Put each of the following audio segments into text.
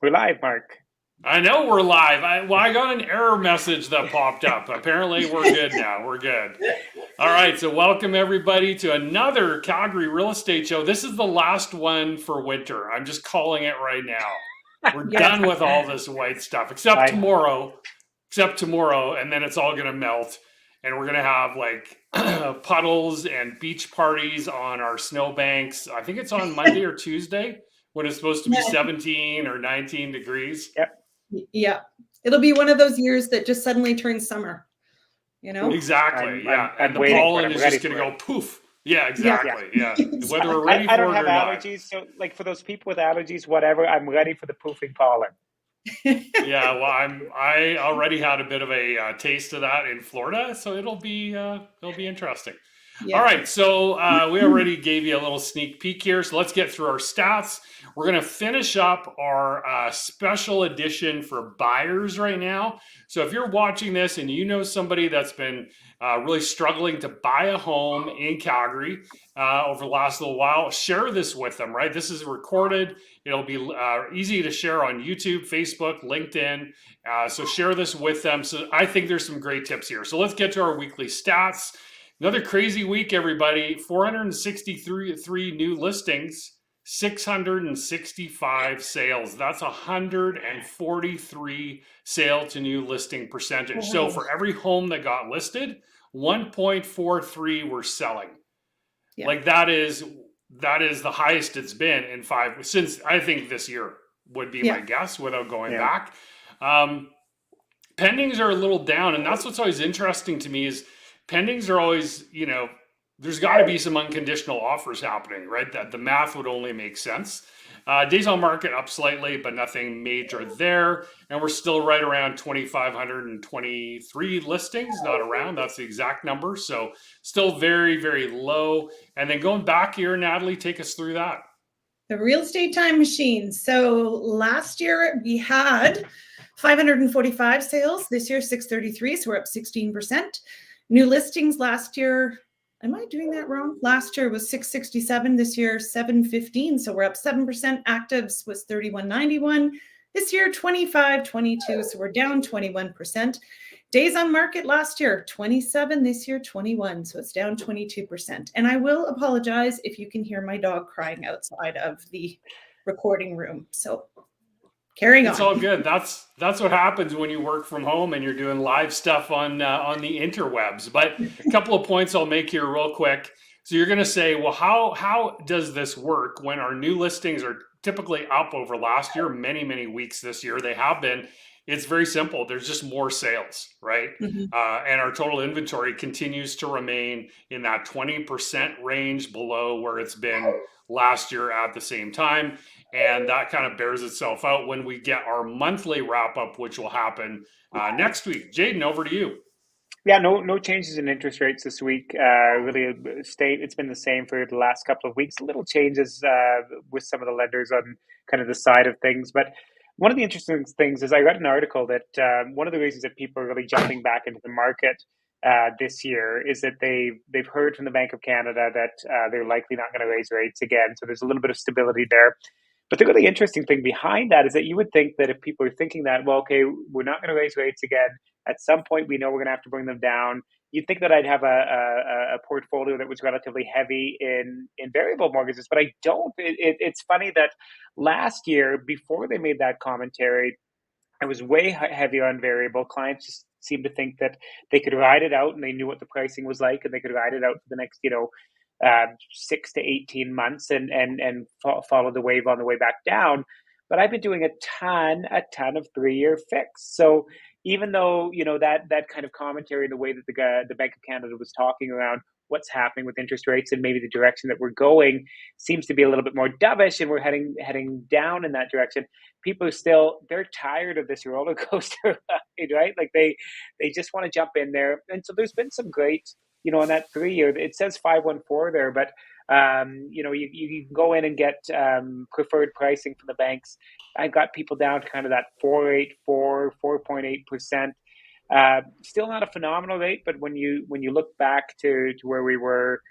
We're live, Mark. I know we're live. I got an error message that popped up. Apparently, we're good now. We're good. All right. So, welcome everybody to another Calgary real estate show. This is the last one for winter. I'm just calling it right now. We're Yes. done with all this white stuff, I except tomorrow, and then it's all going to melt. And we're going to have like puddles and beach parties on our snowbanks. I think it's on Monday or Tuesday when it's supposed to be 17 or 19 degrees. Yep. Yeah. It'll be one of those years that just suddenly turns summer, you know? Oof. Exactly. Yeah. I'm And the waiting for it. pollen I'm is ready just going to for it. go poof. Yeah, Yeah. Yeah. exactly. Yeah. Whether we're Exactly. ready I for don't it have or not. allergies, so like for those people with allergies, whatever, I'm ready for the poofing pollen. Yeah, well, I already had a bit of a taste of that in Florida, so it'll be interesting. All Yeah. right, so we already gave you a little sneak peek here, so let's get through our stats. We're going to finish up our special edition for buyers right now. So if you're watching this and you know somebody that's been really struggling to buy a home in Calgary over the last little while, share this with them, right? This is recorded. It'll be easy to share on YouTube, Facebook, LinkedIn. So share this with them. So I think there's some great tips here. So let's get to our weekly stats. Another crazy week, everybody. 463 new listings, 665 sales. That's 143 sale to new listing percentage. So Wow. for every home that got listed, 1.43 were selling. Yeah. Like that is the highest it's been in five since I think this year would be my Yeah. guess without going Yeah. back. Um, Pendings are a little down, and that's what's always interesting to me is pendings are always, there's got to be some unconditional offers happening, right? That the math would only make sense. Days on market up slightly, but nothing major there. And we're still right around 2,523 listings, not around. That's the exact number. So still very, very low. And then going back here, Natalie, take us through that. The real estate time machine. So last year we had 545 sales. This year, 633. So we're up 16%. New listings last year. Am I doing that wrong? Last year was 667. This year, 715. So we're up 7%. Actives was 3191. This year, 2522. So we're down 21%. Days on market last year, 27. This year, 21. So it's down 22%. And I will apologize if you can hear my dog crying outside of the recording room. So carrying It's on. all good. That's what happens when you work from home and you're doing live stuff on the interwebs. But a couple of points I'll make here real quick. So you're going to say, well, how does this work when our new listings are typically up over last year, many weeks this year? They have been. It's very simple. There's just more sales, right? Mhm. And our total inventory continues to remain in that 20% range below where it's been last year at the same time. And that kind of bears itself out when we get our monthly wrap up, which will happen next week. Jaden, over to you. Yeah, no changes in interest rates this week. Really, it's been the same for the last couple of weeks. Little changes with some of the lenders on kind of the side of things, but one of the interesting things is I read an article that one of the reasons that people are really jumping back into the market this year is that they've heard from the Bank of Canada that they're likely not going to raise rates again. So there's a little bit of stability there. But the really interesting thing behind that is that you would think that if people are thinking that, well, okay, we're not going to raise rates again. At some point, we know we're going to have to bring them down. You'd think that I'd have a portfolio that was relatively heavy in variable mortgages, but I don't. It's funny that last year, before they made that commentary, I was way heavier on variable. Clients just seemed to think that they could ride it out and they knew what the pricing was like and they could ride it out for the next, 6 to 18 months and follow the wave on the way back down. But I've been doing a ton of 3-year fix. So even though that kind of commentary, the way that the Bank of Canada was talking around what's happening with interest rates and maybe the direction that we're going seems to be a little bit more dovish, and we're heading down in that direction. People are still they're tired of this roller coaster ride, right? Like they just want to jump in there, and so there's been some great on that 3-year, it says 514 there, but you can go in and get preferred pricing from the banks. I got people down to kind of that 4.8%. Still not a phenomenal rate, but when you look back to where we were,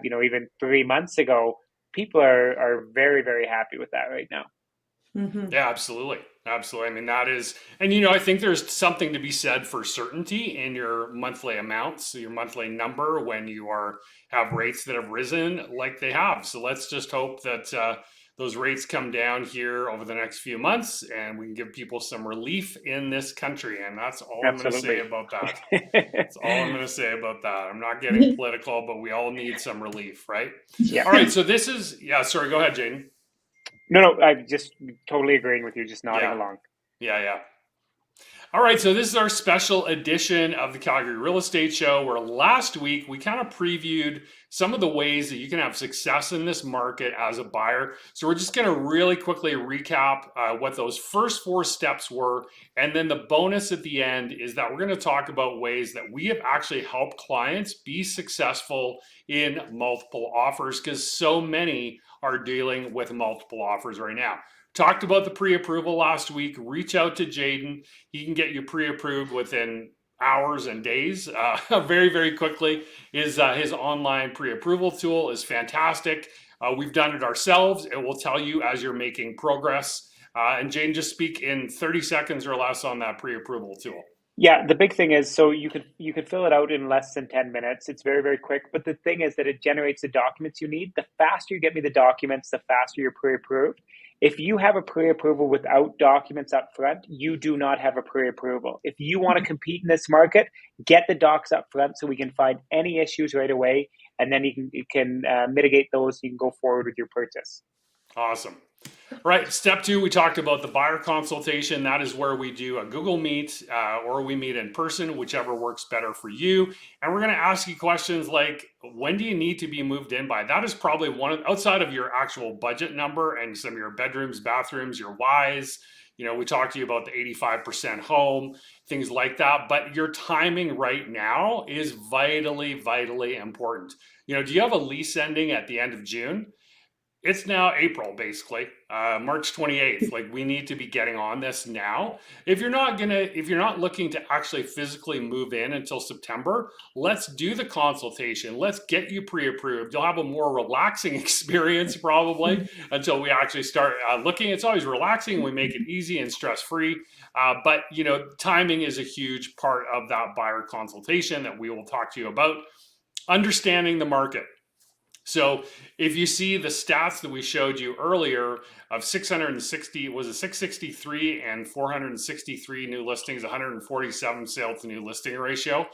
even 3 months ago, people are very, very happy with that right now. Mhm. Yeah, absolutely. Absolutely. I mean, that is, and I think there's something to be said for certainty in your monthly amounts, so your monthly number when you have rates that have risen like they have. So let's just hope that those rates come down here over the next few months and we can give people some relief in this country. And that's all I'm going to say Absolutely. about that. That's all I'm going to say about that. I'm not getting political, but we all need some relief, right? Yeah. All right. So this is, yeah, sorry, go ahead, Jaden. No, I'm just totally agreeing with you, just nodding Yeah. along. Yeah. All right, so this is our special edition of the Calgary Real Estate Show, where last week we kind of previewed some of the ways that you can have success in this market as a buyer. So we're just going to really quickly recap what those first 4 steps were. And then the bonus at the end is that we're going to talk about ways that we have actually helped clients be successful in multiple offers, because so many are dealing with multiple offers right now. Talked about the pre-approval last week. Reach out to Jaden. He can get you pre-approved within hours and days, very, very quickly. His online pre-approval tool is fantastic. We've done it ourselves. It will tell you as you're making progress. And Jaden, just speak in 30 seconds or less on that pre-approval tool. Yeah, the big thing is, so you could fill it out in less than 10 minutes. It's very, very quick. But the thing is that it generates the documents you need. The faster you get me the documents, the faster you're pre-approved. If you have a pre-approval without documents up front, you do not have a pre-approval. If you want to compete in this market, get the docs up front so we can find any issues right away, and then you can mitigate those. So you can go forward with your purchase. Awesome. Right. Step 2, we talked about the buyer consultation. That is where we do a Google Meet or we meet in person, whichever works better for you. And we're going to ask you questions like, when do you need to be moved in by? That is probably outside of your actual budget number and some of your bedrooms, bathrooms, your whys. We talked to you about the 85% home, things like that. But your timing right now is vitally, vitally important. Do you have a lease ending at the end of June? It's now April, basically, March 28th. Like, we need to be getting on this now. If you're not looking to actually physically move in until September, let's do the consultation. Let's get you pre-approved. You'll have a more relaxing experience probably until we actually start looking. It's always relaxing. We make it easy and stress-free. But timing is a huge part of that buyer consultation that we will talk to you about. Understanding the market. So if you see the stats that we showed you earlier of 663 and 463 new listings, 147 sale to new listing ratio,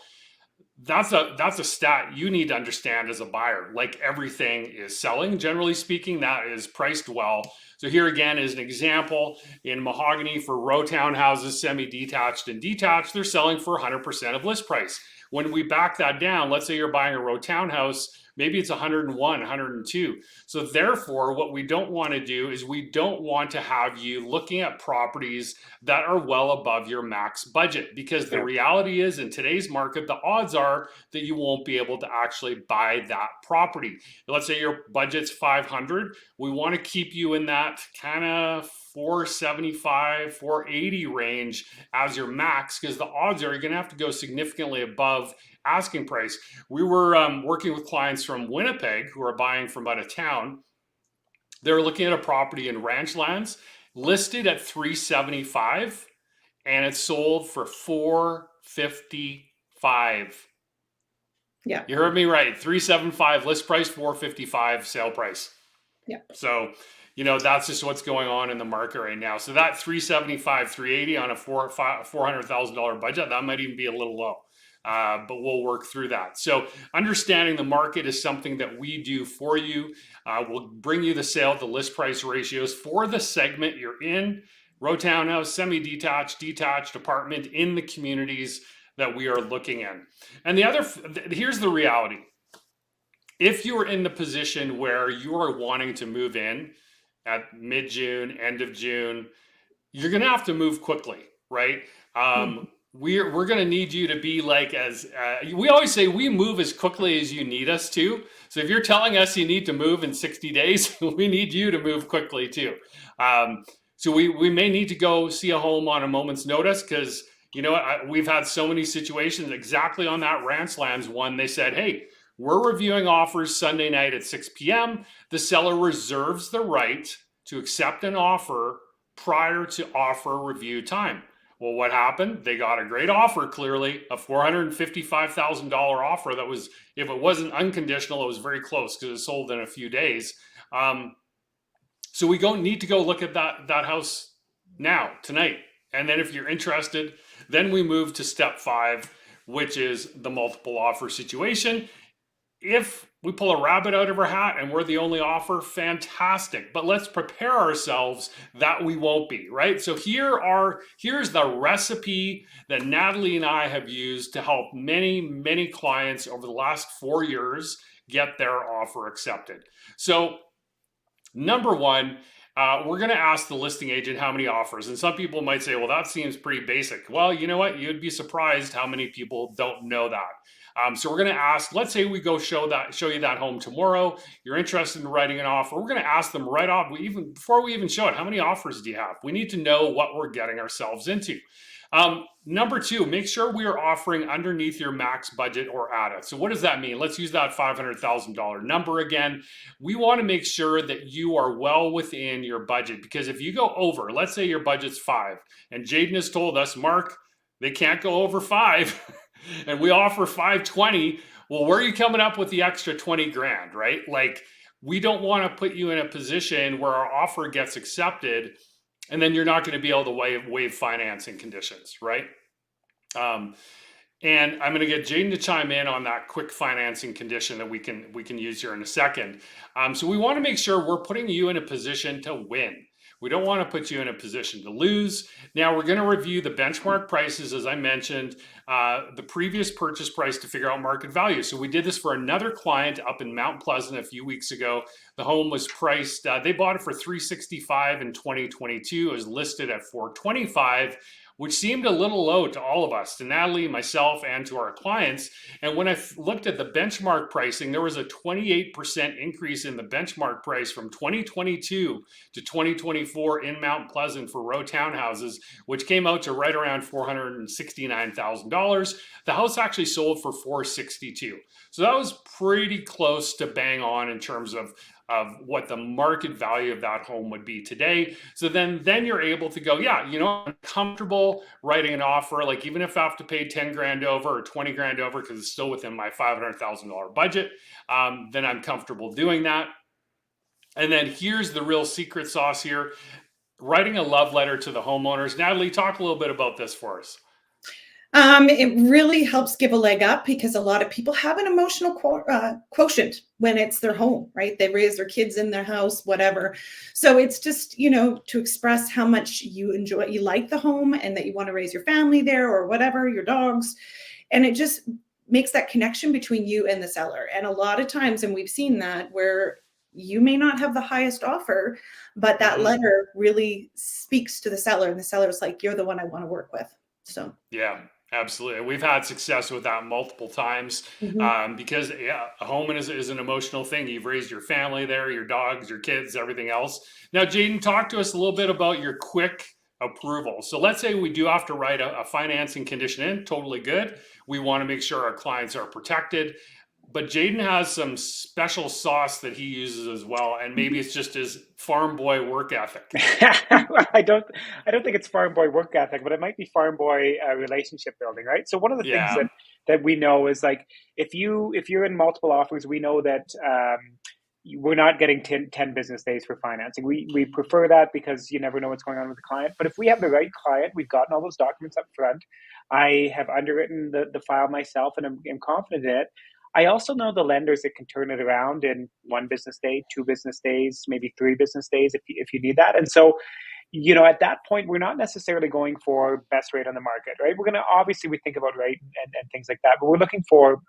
that's a stat you need to understand as a buyer. Like, everything is selling, generally speaking, that is priced well. So here again is an example in mahogany for row townhouses, semi-detached and detached. They're selling for 100% of list price. When we back that down, let's say you're buying a row townhouse, maybe it's 101, 102. So therefore, what we don't want to do is we don't want to have you looking at properties that are well above your max budget, because the reality is, in today's market, the odds are that you won't be able to actually buy that property. Let's say your budget's 500. We want to keep you in that kind of 475, 480 range as your max, because the odds are you're going to have to go significantly above asking price. We were working with clients from Winnipeg who are buying from out of town. They're looking at a property in Ranchlands listed at 375 and it's sold for 455. Yeah. You heard me right. 375 list price, 455 sale price. Yeah. So, that's just what's going on in the market right now. So that 375, 380 on a $400,000 budget, that might even be a little low. But we'll work through that. So understanding the market is something that we do for you. We'll bring you the sale to list price ratios for the segment you're in: row townhouse, semi-detached, detached apartment, in the communities that we are looking in. And here's the reality. If you're in the position where you are wanting to move in at mid-June, end of June, you're going to have to move quickly, right? We're going to need you to be like, we always say, we move as quickly as you need us to. So if you're telling us you need to move in 60 days, we need you to move quickly too. So we may need to go see a home on a moment's notice, because we've had so many situations exactly on that Ranchlands one. They said, hey, we're reviewing offers Sunday night at 6 p.m. The seller reserves the right to accept an offer prior to offer review time. Well, what happened? They got a great offer, clearly, a $455,000 offer that was, if it wasn't unconditional, it was very close because it sold in a few days. So we need to go look at that house now, tonight. And then if you're interested, then we move to step 5, which is the multiple offer situation. If we pull a rabbit out of our hat and we're the only offer, fantastic. But let's prepare ourselves that we won't be, right? So here's the recipe that Natalie and I have used to help many, many clients over the last 4 years get their offer accepted. So number 1, we're going to ask the listing agent how many offers. And some people might say, well, that seems pretty basic. Well, you know what? You'd be surprised how many people don't know that. So we're going to ask, let's say we go show you that home tomorrow. You're interested in writing an offer. We're going to ask them right off, before we even show it, how many offers do you have? We need to know what we're getting ourselves into. Number 2, make sure we are offering underneath your max budget or at it. So what does that mean? Let's use that $500,000 number again. We want to make sure that you are well within your budget, because if you go over, let's say your budget's 5, and Jaden has told us, Mark, they can't go over 5, and we offer 520. Well, where are you coming up with the extra 20 grand, right? Like, we don't want to put you in a position where our offer gets accepted and then you're not going to be able to waive financing conditions, right? And I'm going to get Jaden to chime in on that quick financing condition that we can use here in a second. So we want to make sure we're putting you in a position to win. We don't want to put you in a position to lose. Now we're going to review the benchmark prices, as I mentioned, the previous purchase price to figure out market value. So we did this for another client up in Mount Pleasant a few weeks ago. The home was priced, they bought it for $365 in 2022. It was listed at $425, which seemed a little low to all of us, to Natalie, myself, and to our clients. And when I looked at the benchmark pricing, there was a 28% increase in the benchmark price from 2022 to 2024 in Mount Pleasant for row townhouses, which came out to right around $469,000. The house actually sold for $462. So that was pretty close to bang on in terms of what the market value of that home would be today. So then you're able to go, yeah, I'm comfortable writing an offer, like even if I have to pay 10 grand over or 20 grand over, because it's still within my $500,000 budget, then I'm comfortable doing that. And then here's the real secret sauce here, writing a love letter to the homeowners. Natalie, talk a little bit about this for us. It really helps give a leg up, because a lot of people have an emotional quotient when it's their home, right? They raise their kids in their house, whatever. So it's just, to express how much you like the home and that you want to raise your family there or whatever, your dogs. And it just makes that connection between you and the seller. And a lot of times, and we've seen that, where you may not have the highest offer, but that letter really speaks to the seller, and the seller's like, you're the one I want to work with. So, yeah. Absolutely. We've had success with that multiple times because a home is an emotional thing. You've raised your family there, your dogs, your kids, everything else. Now, Jaden, talk to us a little bit about your quick approval. So let's say we do have to write a financing condition in, totally good. We want to make sure our clients are protected. But Jaden has some special sauce that he uses as well, and maybe it's just his farm boy work ethic. I don't think it's farm boy work ethic, but it might be farm boy relationship building, right? So one of the things that we know is, like, if you're in multiple offers, we know that we're not getting 10 business days for financing. We prefer that because you never know what's going on with the client. But if we have the right client, we've gotten all those documents up front. I have underwritten the file myself, and I'm confident in it. I also know the lenders that can turn it around in 1 business day, 2 business days, maybe 3 business days if you need that. And so, at that point, we're not necessarily going for best rate on the market, right? We're going to, obviously, we think about rate and things like that, but we're looking for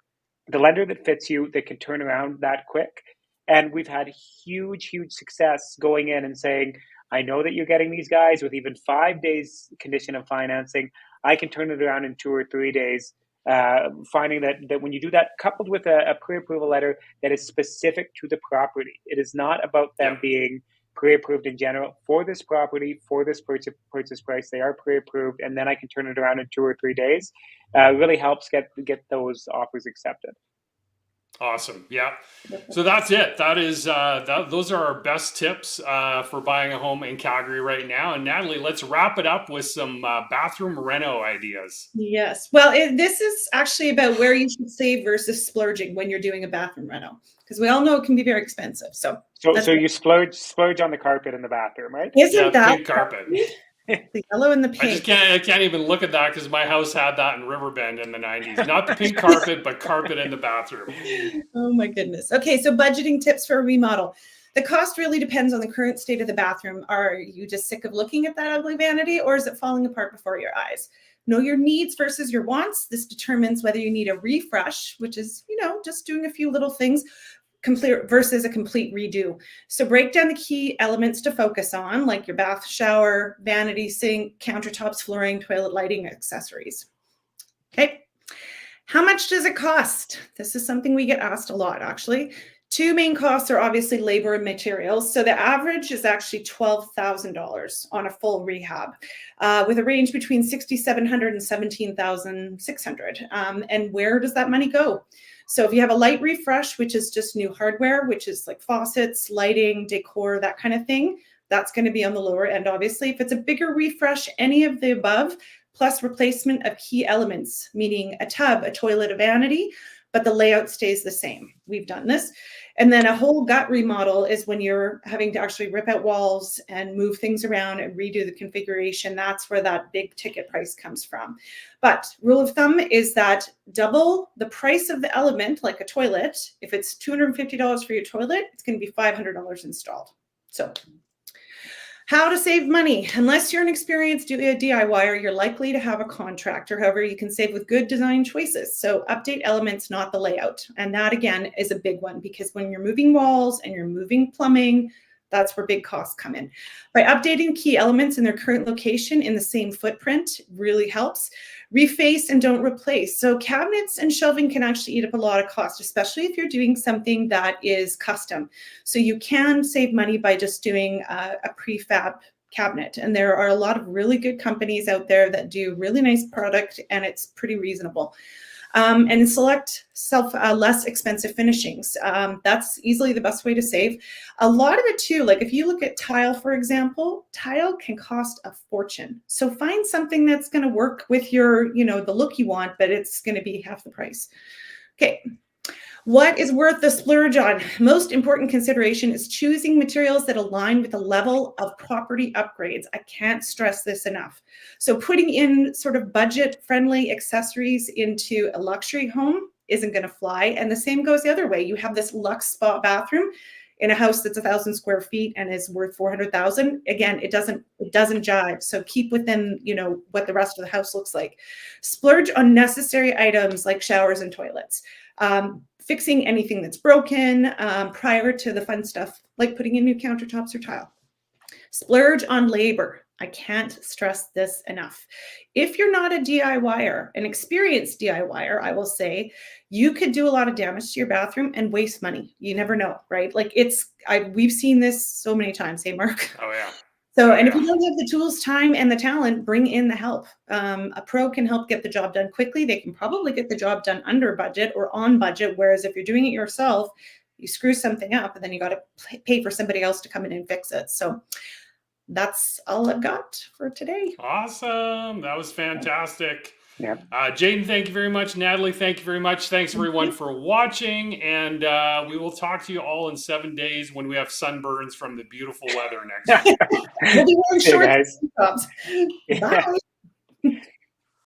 the lender that fits you, that can turn around that quick. And we've had huge success going in and saying, I know that you're getting these guys with even 5 days condition of financing. I can turn it around in 2 or 3 days. Finding that when you do that, coupled with a pre-approval letter that is specific to the property, it is not about them being pre-approved in general. For this property, for this purchase price, they are pre-approved, and then I can turn it around in 2 or 3 days. Really helps get those offers accepted. Awesome. Yeah. So that's it. That is those are our best tips for buying a home in Calgary right now. And Natalie, let's wrap it up with some bathroom reno ideas. Yes. Well, this is actually about where you should save versus splurging when you're doing a bathroom reno, because we all know it can be very expensive. So you splurge on the carpet in the bathroom, right? isn't that pink carpet. the yellow and the pink? I can't even look at that because my house had that in Riverbend in the 90s. Not the pink carpet, but carpet in the bathroom. Oh my goodness. Okay, so budgeting tips for a remodel. The cost really depends on the current state of the bathroom. Are you just sick of looking at that ugly vanity, or is it falling apart before your eyes? Know your needs versus your wants. This determines whether you need a refresh, which is, just doing a few little things, complete versus a complete redo. So break down the key elements to focus on, like your bath, shower, vanity, sink, countertops, flooring, toilet lighting, accessories. Okay. How much does it cost? This is something we get asked a lot, actually. Two main costs are obviously labor and materials. So the average is actually $12,000 on a full rehab, with a range between $6,700 and $17,600. And where does that money go? So if you have a light refresh, which is just new hardware, which is like faucets, lighting, decor, that kind of thing, that's going to be on the lower end, obviously. If it's a bigger refresh, any of the above, plus replacement of key elements, meaning a tub, a toilet, a vanity, but the layout stays the same. We've done this. And then a whole gut remodel is when you're having to actually rip out walls and move things around and redo the configuration. That's where that big ticket price comes from. But rule of thumb is that double the price of the element, like a toilet. If it's $250 for your toilet, it's going to be $500 installed. So how to save money. Unless you're an experienced DIYer, you're likely to have a contractor. However, you can save with good design choices. So update elements, not the layout. And that, again, is a big one, because when you're moving walls and you're moving plumbing, that's where big costs come in. By updating key elements in their current location in the same footprint really helps. Reface and don't replace. So cabinets and shelving can actually eat up a lot of cost, especially if you're doing something that is custom. So you can save money by just doing a prefab cabinet. And there are a lot of really good companies out there that do really nice product, and it's pretty reasonable. And select less expensive finishings. That's easily the best way to save. A lot of it too, like if you look at tile, for example, tile can cost a fortune. So find something that's going to work with your, the look you want, but it's going to be half the price. Okay. What is worth the splurge on? Most important consideration is choosing materials that align with the level of property upgrades. I can't stress this enough. So putting in sort of budget-friendly accessories into a luxury home isn't going to fly. And the same goes the other way. You have this luxe spa bathroom in a house that's 1,000 square feet and is worth 400,000. Again, it doesn't jive. So keep within, what the rest of the house looks like. Splurge on necessary items like showers and toilets. Fixing anything that's broken prior to the fun stuff, like putting in new countertops or tile. Splurge on labor. I can't stress this enough. If you're not a DIYer, an experienced DIYer, I will say, you could do a lot of damage to your bathroom and waste money. You never know, right? Like we've seen this so many times. Hey, Mark. Oh, yeah. So, and if you don't have the tools, time, and the talent, bring in the help. A pro can help get the job done quickly. They can probably get the job done under budget or on budget. Whereas if you're doing it yourself, you screw something up and then you got to pay for somebody else to come in and fix it. So that's all I've got for today. Awesome. That was fantastic. Yeah. Jaden, thank you very much. Natalie, thank you very much. Thanks everyone for watching. And we will talk to you all in 7 days when we have sunburns from the beautiful weather next week. We'll be wearing shorts. Hey, guys. Bye.